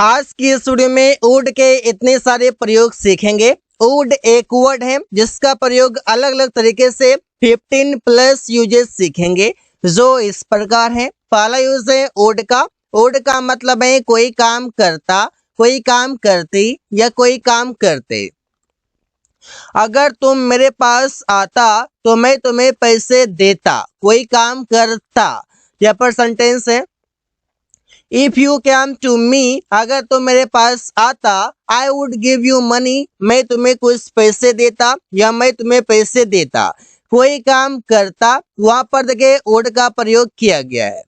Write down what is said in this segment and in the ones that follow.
आज की इस वीडियो में वुड के इतने सारे प्रयोग सीखेंगे। वुड एक वर्ड है जिसका प्रयोग अलग अलग तरीके से 15 प्लस यूजेस सीखेंगे जो इस प्रकार है। पहला यूज है वुड का। वुड का मतलब है कोई काम करता, कोई काम करती या कोई काम करते। अगर तुम मेरे पास आता तो मैं तुम्हें पैसे देता, कोई काम करता। यहाँ पर सेंटेंस है if you came to me, अगर तुम मेरे पास आता, I would give you money, मैं तुम्हें कुछ पैसे देता या मैं तुम्हें पैसे देता। कोई काम करता, वहां पर देखिए वुड का प्रयोग किया गया है।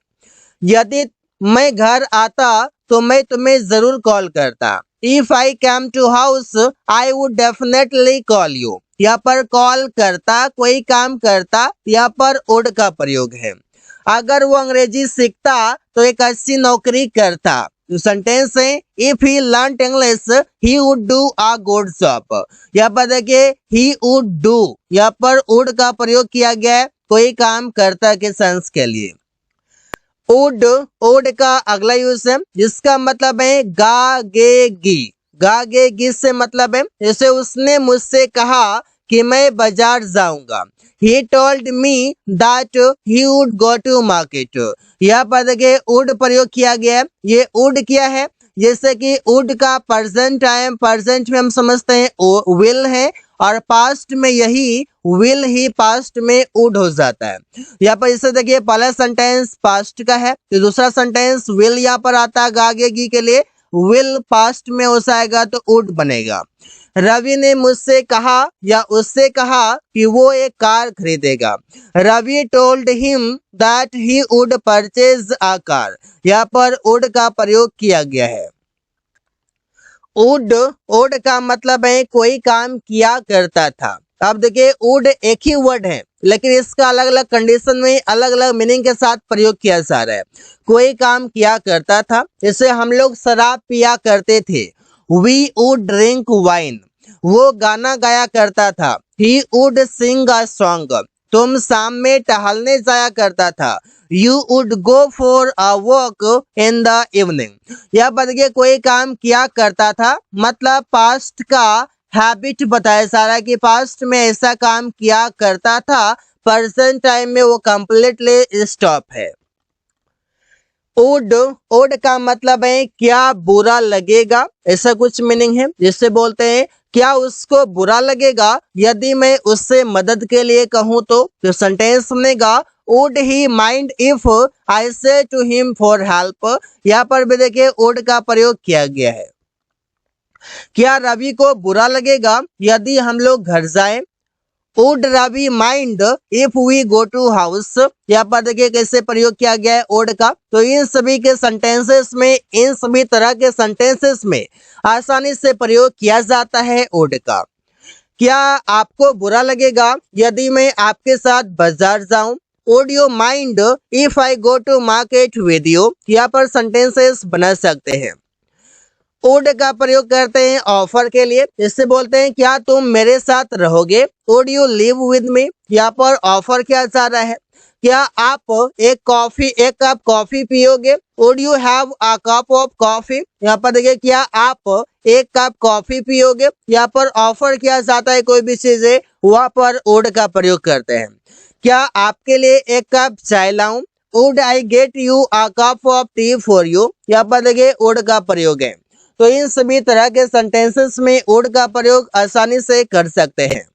यदि मैं घर आता तो मैं तुम्हें जरूर कॉल करता। If I came to house I would definitely call you. यहाँ पर कॉल करता, कोई काम करता, यहाँ पर वुड का प्रयोग है। अगर वो अंग्रेजी सीखता तो एक अच्छी नौकरी करता। तो सेंटेंस है if he learn English he would do a good job. यहाँ पर देखिए ही वुड डू, यहाँ पर वुड का प्रयोग किया गया है कोई काम करता के सेंस के लिए। वुड, वुड का अगला यूज है जिसका मतलब है गागेगी। गागेगी से मतलब है जैसे उसने मुझसे कहा कि मैं बाजार जाऊंगा। He told me that he would go to market। यहाँ पर देखिए would प्रयोग किया गया है। ये would क्या है, जैसे कि would का प्रेजेंट टाइम, प्रेजेंट में हम समझते हैं will है और पास्ट में यही will ही पास्ट में would हो जाता है। यहाँ पर जैसे देखिए पहला सेंटेंस पास्ट का है तो दूसरा सेंटेंस will यहाँ पर आता है गागेगी के लिए। will पास्ट में हो जाएगा तो would बनेगा। रवि ने मुझसे कहा या उससे कहा कि वो एक कार खरीदेगा। Ravi told him that he would purchase a car. यहाँ पर वुड का प्रयोग किया गया है। वुड, वुड का मतलब है कोई काम किया करता था। अब देखिए वुड एक ही वर्ड है लेकिन इसका अलग अलग कंडीशन में अलग अलग मीनिंग के साथ प्रयोग किया जा रहा है। कोई काम किया करता था, जैसे हम लोग शराब पिया करते थे। We would drink wine। वो गाना गाया करता था। He would sing a song। तुम शाम में टहलने जाया करता था। You would go for a walk in the evening। यह बदले कोई काम किया करता था मतलब पास्ट का हैबिट बताया जा रहा है कि पास्ट में ऐसा काम किया करता था, प्रेजेंट टाइम में वो कंप्लीटली स्टॉप है। वुड, वुड का मतलब है क्या बुरा लगेगा, ऐसा कुछ मीनिंग है। जिससे बोलते हैं क्या उसको बुरा लगेगा यदि मैं उससे मदद के लिए कहूँ तो सेंटेंस बनेगा वुड ही माइंड इफ आई से टू हिम फॉर हेल्प। यहाँ पर भी देखिए वुड का प्रयोग किया गया है। क्या रवि को बुरा लगेगा यदि हम लोग घर जाएं। Would Ravi mind if we go to house. यहाँ पर देखिए कैसे प्रयोग किया गया है वुड का। तो इन सभी के सेंटेंसेस में, इन सभी तरह के सेंटेंसेस में आसानी से प्रयोग किया जाता है वुड का। क्या आपको बुरा लगेगा यदि मैं आपके साथ बाजार जाऊं। Would you mind if I go to market with you. यहाँ पर सेंटेंसेस बना सकते हैं। वुड का प्रयोग करते हैं ऑफर के लिए, इससे बोलते हैं क्या तुम मेरे साथ रहोगे। Would you live with me. यहाँ पर ऑफर किया जा रहा है क्या आप एक कप कॉफी पियोगे। Would you have a cup of coffee. यहाँ पर देखिए क्या आप एक कप कॉफी पियोगे। यहाँ पर ऑफर किया जाता है कोई भी चीज है, वहां पर वुड का प्रयोग करते हैं। क्या आपके लिए एक कप चाय लाऊं। Would I get you a cup of T for you. यहाँ पर देखिए वुड का प्रयोग है। तो इन सभी तरह के सेंटेंसेस में वुड का प्रयोग आसानी से कर सकते हैं।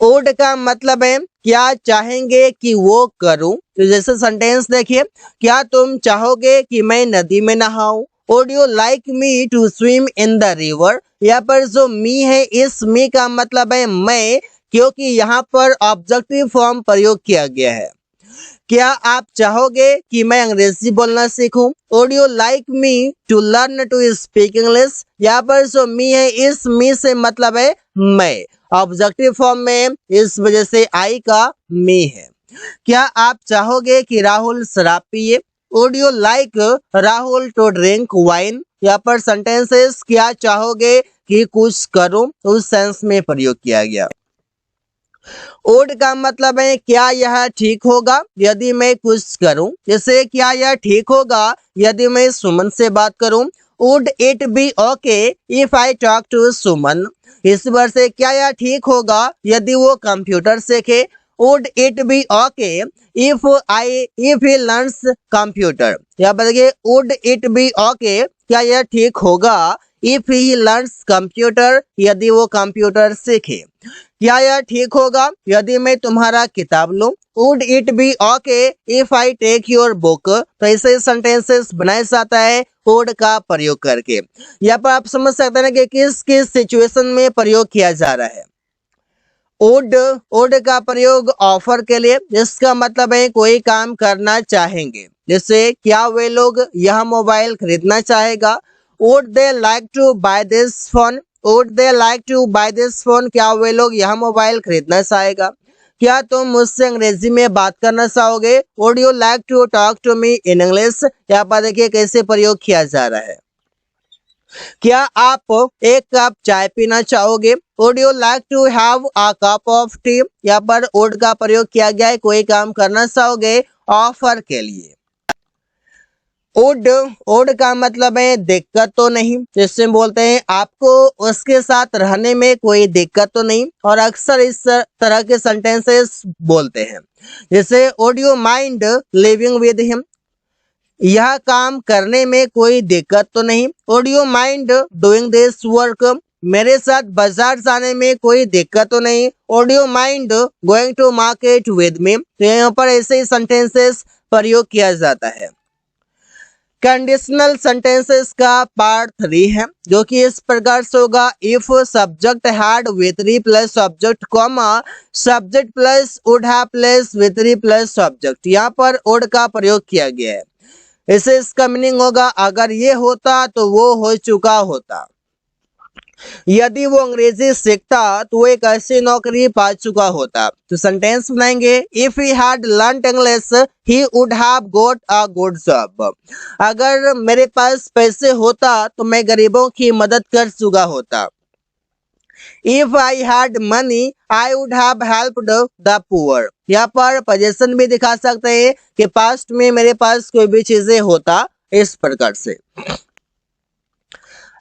वुड का मतलब है क्या चाहेंगे कि वो करूं। तो जैसे सेंटेंस देखिए क्या तुम चाहोगे कि मैं नदी में नहाऊं। Would you like me to swim in the river. यहाँ पर जो मी है, इस मी का मतलब है मैं, क्योंकि यहाँ पर ऑब्जेक्टिव फॉर्म प्रयोग किया गया है। क्या आप चाहोगे कि मैं अंग्रेजी बोलना सीखूं। Would you like me to learn to speak English. यहाँ पर जो मी है, इस मी से मतलब है मैं, ऑब्जेक्टिव फॉर्म में, इस वजह से आई का मी है। क्या आप चाहोगे कि राहुल शराब पिए। Would you like Rahul to drink wine. यहाँ पर सेंटेंसेस क्या चाहोगे कि कुछ करूं उस सेंस में प्रयोग किया गया। वुड का मतलब है क्या यह ठीक होगा यदि मैं कुछ करूं, जैसे क्या यह ठीक होगा यदि मैं सुमन से बात करूं। Would it be okay if I talk to Suman. इस वर्ड से क्या यह ठीक होगा यदि वो कंप्यूटर सीखे। Would it be okay if he learns computer. यहाँ पर देखिए वुड इट बी ओके, क्या यह ठीक होगा इफ ही लर्न्स कंप्यूटर, यदि वो कंप्यूटर सीखे। क्या यह ठीक होगा यदि मैं तुम्हारा किताब लूं। Would it be okay if I take your book. तो ऐसे सेंटेंसेस बनाया जाता है वुड का प्रयोग करके। यहाँ पर आप समझ सकते हैं कि किस किस सिचुएशन में प्रयोग किया जा रहा है। वुड वुड का प्रयोग ऑफर के लिए, जिसका मतलब है कोई काम करना चाहेंगे, जैसे क्या वे लोग यह मोबाइल खरीदना चाहेगा। Would they like to buy this phone. Would they like to buy this phone, क्या वे लोग यह मोबाइल खरीदना चाहेगा। क्या तुम मुझसे अंग्रेजी में बात करना चाहोगे। Would you like to talk to me in English. यहाँ पर देखिए कैसे प्रयोग किया जा रहा है। क्या आप एक कप चाय पीना चाहोगे। Would you like to have a cup of tea. यहाँ पर वुड का प्रयोग किया गया है कोई काम करना चाहोगे ऑफर के लिए। वुड वुड का मतलब है दिक्कत तो नहीं, जिससे बोलते हैं आपको उसके साथ रहने में कोई दिक्कत तो नहीं, और अक्सर इस तरह के सेंटेंसेस बोलते हैं, जैसे would you mind living with him. यह काम करने में कोई दिक्कत तो नहीं। Would you mind doing this work. मेरे साथ बाजार जाने में कोई दिक्कत तो नहीं। Would you mind going to market with me. तो यहाँ पर ऐसे ही सेंटेंसेस प्रयोग किया जाता है। कंडीशनल सेंटेंसेस का पार्ट 3 है, जो कि इस प्रकार से होगा। If subject had we three plus subject comma subject plus would have plus we three plus subject. यहाँ पर वुड का प्रयोग किया गया है। इसे इसका मीनिंग होगा अगर ये होता तो वो हो चुका होता। यदि वो अंग्रेजी सीखता तो वो एक ऐसी नौकरी पा चुका होता। तो सेंटेंस बनाएंगे if he had learned English he would have got a good job. अगर मेरे पास पैसे होता तो मैं गरीबों की मदद कर चुका होता। If I had money I would have helped the poor. यहाँ पर पोजीशन भी दिखा सकते हैं कि पास्ट में मेरे पास कोई भी चीजें होता, इस प्रकार से।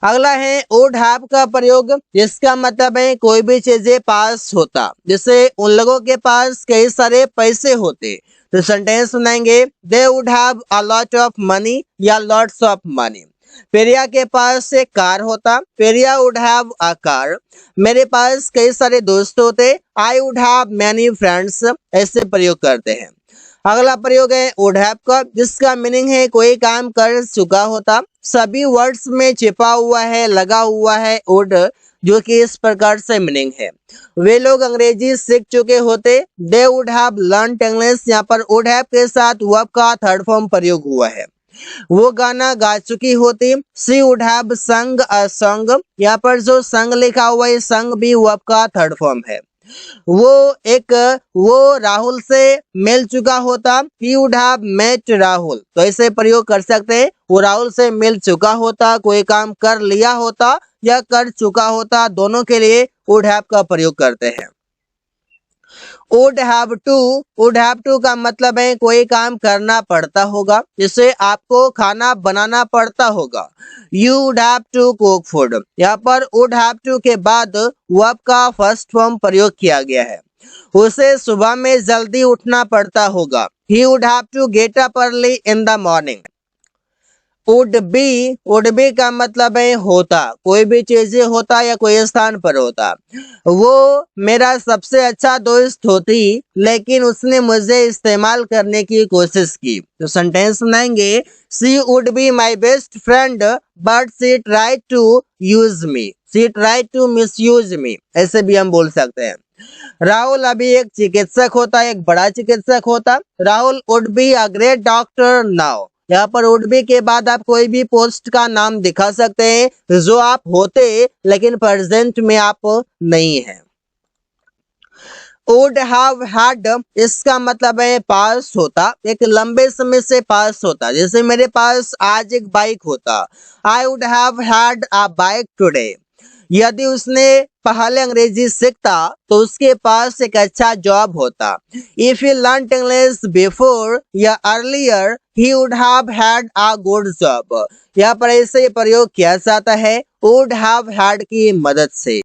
अगला है वुड हैव का प्रयोग, जिसका मतलब है कोई भी चीजें पास होता, जैसे उन लोगों के पास कई सारे पैसे होते। तो सेंटेंस बनाएंगे they would have a lot of money या लॉट्स ऑफ मनी। पेरिया के पास एक कार होता। Periya would have a car. मेरे पास कई सारे दोस्त होते। I would have many friends. ऐसे प्रयोग करते हैं। अगला प्रयोग है वुड हैव का, जिसका मीनिंग है कोई काम कर चुका होता। सभी वर्ड्स में छिपा हुआ है, लगा हुआ है वुड, जो कि इस प्रकार से मीनिंग है। वे लोग अंग्रेजी सीख चुके होते। दे वुड हैव लर्नड इंग्लिश। यहाँ पर वुड हैव के साथ वर्ब का थर्ड फॉर्म प्रयोग हुआ है। वो गाना गा चुकी होती। शी वुड हैव संग अ सॉन्ग। यहाँ पर जो संग लिखा हुआ है, संग भी वर्ब का थर्ड फॉर्म है। वो राहुल से मिल चुका होता। He would have met Rahul. तो ऐसे प्रयोग कर सकते हैं वो राहुल से मिल चुका होता, कोई काम कर लिया होता या कर चुका होता, दोनों के लिए वुड हैव का प्रयोग करते हैं। वुड हैव टू का मतलब है कोई काम करना पड़ता होगा, जिसे आपको खाना बनाना पड़ता होगा। You would have to cook food. यहाँ पर वुड हैव टू के बाद वर्ब का फर्स्ट फॉर्म प्रयोग किया गया है। उसे सुबह में जल्दी उठना पड़ता होगा। He would have to get up early in the morning. Would be का मतलब है होता, कोई भी चीजें होता या कोई स्थान पर होता। वो मेरा सबसे अच्छा दोस्त होती, लेकिन उसने मुझे इस्तेमाल करने की कोशिश की। तो सेंटेंस बनाएंगे she would be my best friend but she try to use me. She try to misuse me, ऐसे भी हम बोल सकते हैं। राहुल अभी एक चिकित्सक होता, एक बड़ा चिकित्सक होता। Rahul would be a great doctor now. यहाँ पर वुड बी के बाद आप कोई भी पोस्ट का नाम दिखा सकते हैं जो आप होते लेकिन प्रेजेंट में आप नहीं हैं। वुड हैव हैड, इसका मतलब है पास होता, एक लंबे समय से पास होता। जैसे मेरे पास आज एक बाइक होता। आई would have had a bike today. यदि उसने पहले अंग्रेजी सीखता तो उसके पास एक अच्छा जॉब होता। If he learn English before या earlier he would have had a good job. यहाँ पर ऐसे प्रयोग किया जाता है वुड हैव हैड की मदद से।